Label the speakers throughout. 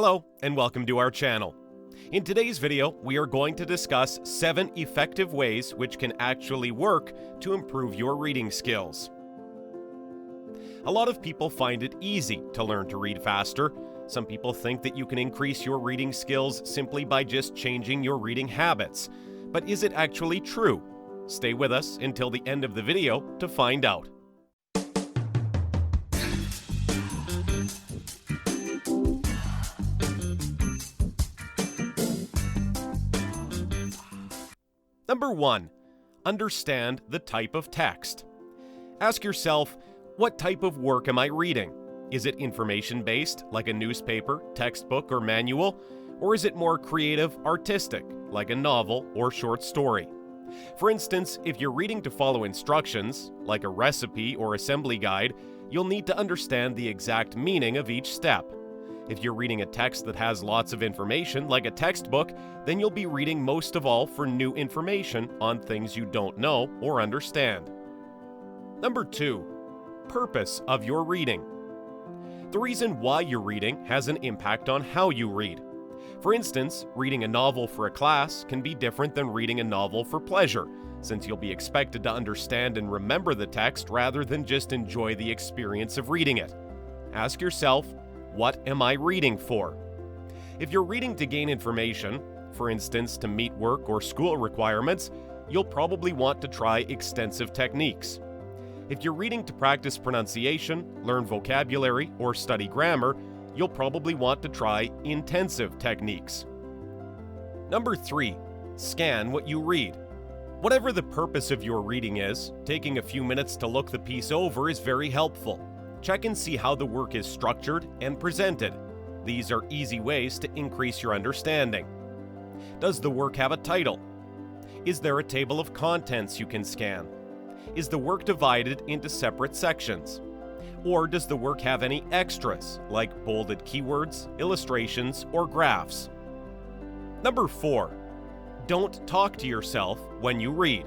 Speaker 1: Hello and welcome to our channel. In today's video, we are going to discuss 7 effective ways which can actually work to improve your reading skills. A lot of people find it easy to learn to read faster. Some people think that you can increase your reading skills simply by just changing your reading habits. But is it actually true? Stay with us until the end of the video to find out. Number 1. Understand the type of text. Ask yourself, what type of work am I reading? Is it information-based, like a newspaper, textbook, or manual? Or is it more creative, artistic, like a novel or short story? For instance, if you're reading to follow instructions, like a recipe or assembly guide, you'll need to understand the exact meaning of each step. If you're reading a text that has lots of information, like a textbook, then you'll be reading most of all for new information on things you don't know or understand. Number 2. Purpose of your reading. The reason why you're reading has an impact on how you read. For instance, reading a novel for a class can be different than reading a novel for pleasure, since you'll be expected to understand and remember the text rather than just enjoy the experience of reading it. Ask yourself, what am I reading for? If you're reading to gain information, for instance to meet work or school requirements, you'll probably want to try extensive techniques. If you're reading to practice pronunciation, learn vocabulary, or study grammar, you'll probably want to try intensive techniques. Number 3. Scan what you read. Whatever the purpose of your reading is, taking a few minutes to look the piece over is very helpful. Check and see how the work is structured and presented. These are easy ways to increase your understanding. Does the work have a title? Is there a table of contents you can scan? Is the work divided into separate sections? Or does the work have any extras, like bolded keywords, illustrations, or graphs? Number 4. Don't talk to yourself when you read.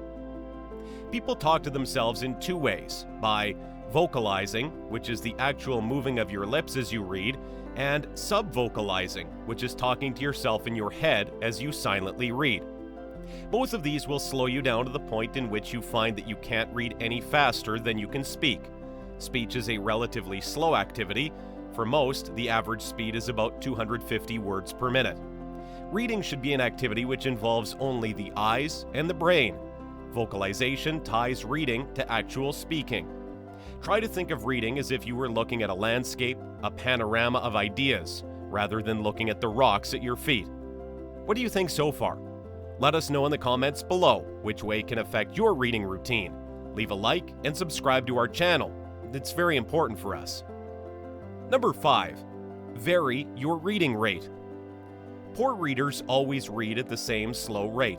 Speaker 1: People talk to themselves in 2 ways, by vocalizing, which is the actual moving of your lips as you read, and subvocalizing, which is talking to yourself in your head as you silently read. Both of these will slow you down to the point in which you find that you can't read any faster than you can speak. Speech is a relatively slow activity. For most, the average speed is about 250 words per minute. Reading should be an activity which involves only the eyes and the brain. Vocalization ties reading to actual speaking. Try to think of reading as if you were looking at a landscape, a panorama of ideas, rather than looking at the rocks at your feet. What do you think so far? Let us know in the comments below which way can affect your reading routine. Leave a like and subscribe to our channel. It's very important for us. Number 5. Vary your reading rate. Poor readers always read at the same slow rate.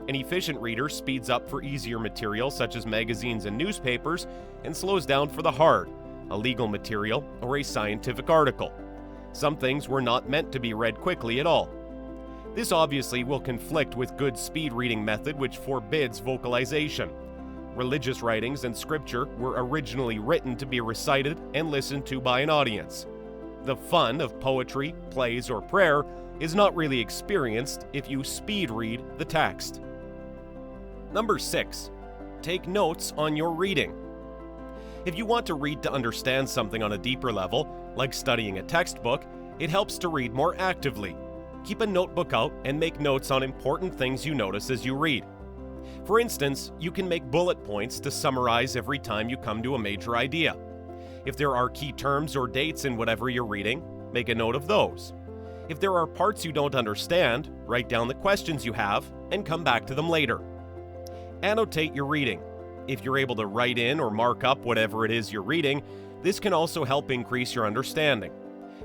Speaker 1: An efficient reader speeds up for easier material such as magazines and newspapers and slows down for the hard, a legal material or a scientific article. Some things were not meant to be read quickly at all. This obviously will conflict with good speed reading method which forbids vocalization. Religious writings and scripture were originally written to be recited and listened to by an audience. The fun of poetry, plays, or prayer is not really experienced if you speed read the text. Number 6. Take notes on your reading. If you want to read to understand something on a deeper level, like studying a textbook, it helps to read more actively. Keep a notebook out and make notes on important things you notice as you read. For instance, you can make bullet points to summarize every time you come to a major idea. If there are key terms or dates in whatever you're reading, make a note of those. If there are parts you don't understand, write down the questions you have and come back to them later. Annotate your reading. If you're able to write in or mark up whatever it is you're reading, this can also help increase your understanding.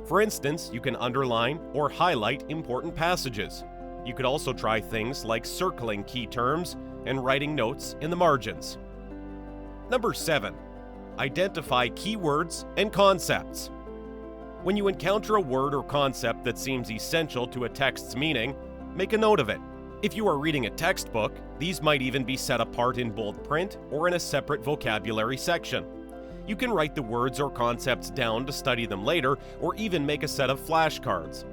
Speaker 1: For instance, you can underline or highlight important passages. You could also try things like circling key terms and writing notes in the margins. Number 7. Identify keywords and concepts. When you encounter a word or concept that seems essential to a text's meaning, make a note of it. If you are reading a textbook, these might even be set apart in bold print or in a separate vocabulary section. You can write the words or concepts down to study them later, or even make a set of flashcards.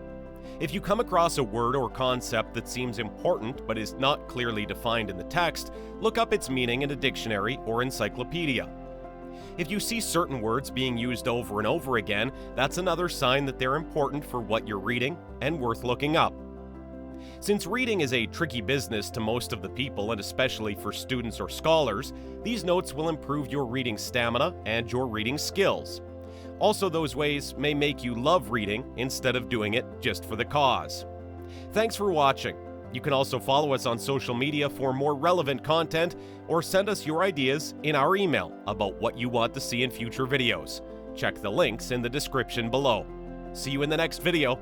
Speaker 1: If you come across a word or concept that seems important but is not clearly defined in the text, look up its meaning in a dictionary or encyclopedia. If you see certain words being used over and over again, that's another sign that they're important for what you're reading and worth looking up. Since reading is a tricky business to most of the people, and especially for students or scholars, these notes will improve your reading stamina and your reading skills. Also, those ways may make you love reading instead of doing it just for the cause. Thanks for watching. You can also follow us on social media for more relevant content, or send us your ideas in our email about what you want to see in future videos. Check the links in the description below. See you in the next video.